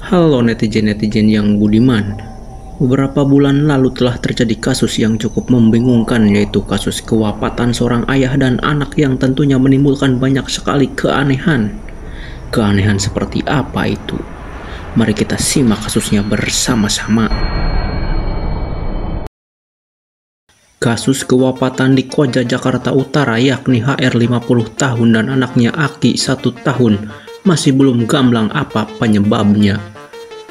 Halo netizen-netizen yang budiman. Beberapa bulan lalu telah terjadi kasus yang cukup membingungkan, yaitu kasus kewafatan seorang ayah dan anak yang tentunya menimbulkan banyak sekali keanehan. Keanehan seperti apa itu? Mari kita simak kasusnya bersama-sama. Kasus kewafatan di Koja, Jakarta Utara, yakni HR 50 tahun dan anaknya Aki 1 tahun, masih belum gamblang apa penyebabnya.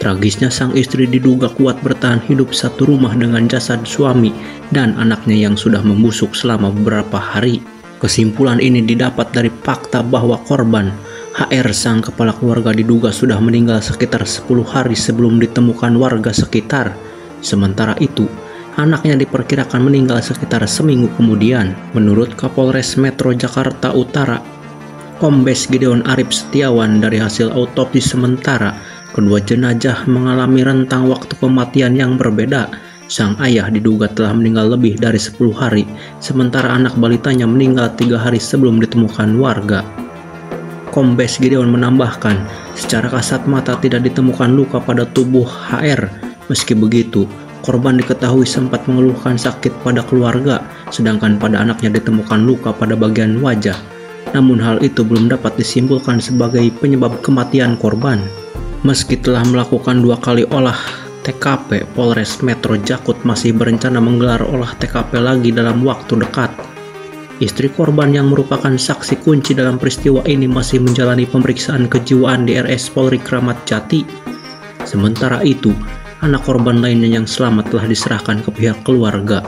Tragisnya, sang istri diduga kuat bertahan hidup satu rumah dengan jasad suami dan anaknya yang sudah membusuk selama beberapa hari. Kesimpulan ini didapat dari fakta bahwa korban HR, sang kepala keluarga, diduga sudah meninggal sekitar 10 hari sebelum ditemukan warga sekitar. Sementara itu, anaknya diperkirakan meninggal sekitar seminggu kemudian. Menurut Kapolres Metro Jakarta Utara, Kombes Gideon Arif Setiawan, dari hasil autopsi sementara, kedua jenazah mengalami rentang waktu kematian yang berbeda. Sang ayah diduga telah meninggal lebih dari 10 hari, sementara anak balitanya meninggal 3 hari sebelum ditemukan warga. Kombes Gideon menambahkan, secara kasat mata tidak ditemukan luka pada tubuh HR. Meski begitu, korban diketahui sempat mengeluhkan sakit pada keluarga, sedangkan pada anaknya ditemukan luka pada bagian wajah. Namun hal itu belum dapat disimpulkan sebagai penyebab kematian korban. Meski telah melakukan 2 kali olah TKP, Polres Metro Jakut masih berencana menggelar olah TKP lagi dalam waktu dekat. Istri korban yang merupakan saksi kunci dalam peristiwa ini masih menjalani pemeriksaan kejiwaan di RS Polri Kramat Jati. Sementara itu, anak korban lainnya yang selamat telah diserahkan ke pihak keluarga.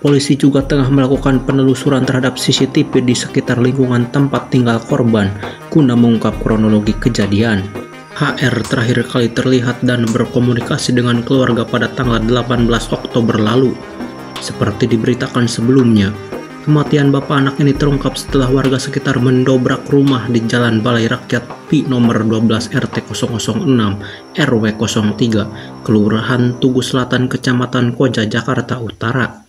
Polisi juga tengah melakukan penelusuran terhadap CCTV di sekitar lingkungan tempat tinggal korban guna mengungkap kronologi kejadian. HR terakhir kali terlihat dan berkomunikasi dengan keluarga pada tanggal 18 Oktober lalu. Seperti diberitakan sebelumnya, kematian bapak anak ini terungkap setelah warga sekitar mendobrak rumah di Jalan Balai Rakyat Pi nomor 12 RT 006 RW 03, Kelurahan Tugu Selatan, Kecamatan Koja, Jakarta Utara.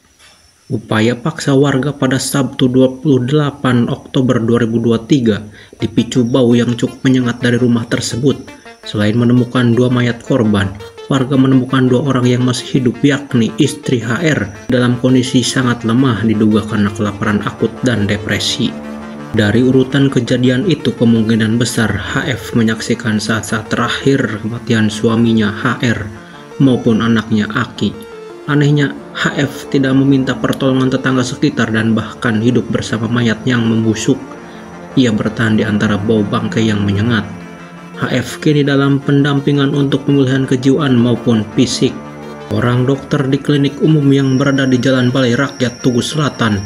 Upaya paksa warga pada Sabtu 28 Oktober 2023 dipicu bau yang cukup menyengat dari rumah tersebut. Selain menemukan 2 mayat korban, warga menemukan 2 orang yang masih hidup, yakni istri HR dalam kondisi sangat lemah, diduga karena kelaparan akut dan depresi. Dari urutan kejadian itu, kemungkinan besar HF menyaksikan saat-saat terakhir kematian suaminya HR maupun anaknya Aki. Anehnya, HF tidak meminta pertolongan tetangga sekitar dan bahkan hidup bersama mayat yang membusuk. Ia bertahan di antara bau bangkai yang menyengat. HF kini dalam pendampingan untuk pemulihan kejiwaan maupun fisik. Orang dokter di klinik umum yang berada di Jalan Balai Rakyat Tugu Selatan,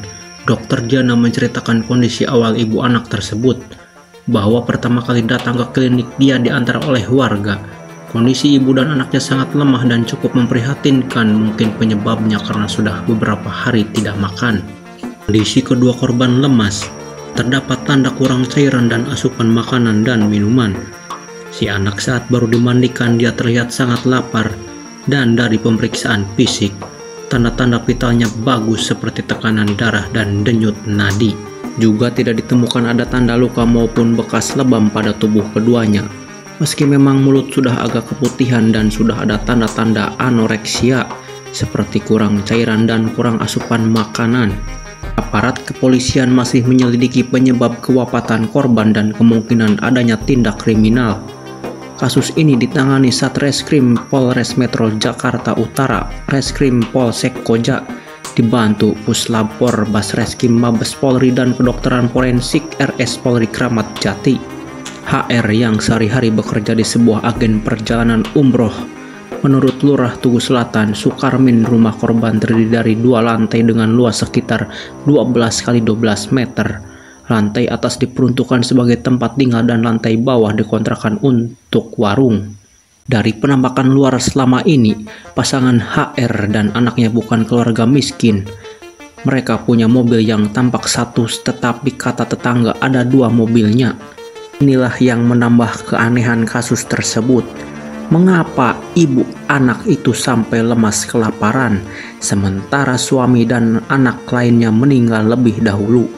Dr. Diana, menceritakan kondisi awal ibu anak tersebut, bahwa pertama kali datang ke klinik dia diantar oleh warga. Kondisi ibu dan anaknya sangat lemah dan cukup memprihatinkan, mungkin penyebabnya karena sudah beberapa hari tidak makan. Kondisi kedua korban lemas, terdapat tanda kurang cairan dan asupan makanan dan minuman. Si anak saat baru dimandikan dia terlihat sangat lapar, dan dari pemeriksaan fisik, tanda-tanda vitalnya bagus seperti tekanan darah dan denyut nadi. Juga tidak ditemukan ada tanda luka maupun bekas lebam pada tubuh keduanya. Meski memang mulut sudah agak keputihan dan sudah ada tanda-tanda anoreksia, seperti kurang cairan dan kurang asupan makanan. Aparat kepolisian masih menyelidiki penyebab kewafatan korban dan kemungkinan adanya tindak kriminal. Kasus ini ditangani Satreskrim Polres Metro Jakarta Utara, Reskrim Polsek Koja, dibantu Puslapor Basreskim Mabes Polri dan Kedokteran Forensik RS Polri Kramat Jati. HR yang sehari-hari bekerja di sebuah agen perjalanan umroh. Menurut Lurah Tugu Selatan, Sukarmin, rumah korban terdiri dari 2 lantai dengan luas sekitar 12 x 12 meter. Lantai atas diperuntukkan sebagai tempat tinggal dan lantai bawah dikontrakan untuk warung. Dari penampakan luar selama ini, pasangan HR dan anaknya bukan keluarga miskin. Mereka punya mobil yang tampak satu, tetapi kata tetangga ada 2 mobilnya. Inilah yang menambah keanehan kasus tersebut. Mengapa ibu anak itu sampai lemas kelaparan, sementara suami dan anak lainnya meninggal lebih dahulu?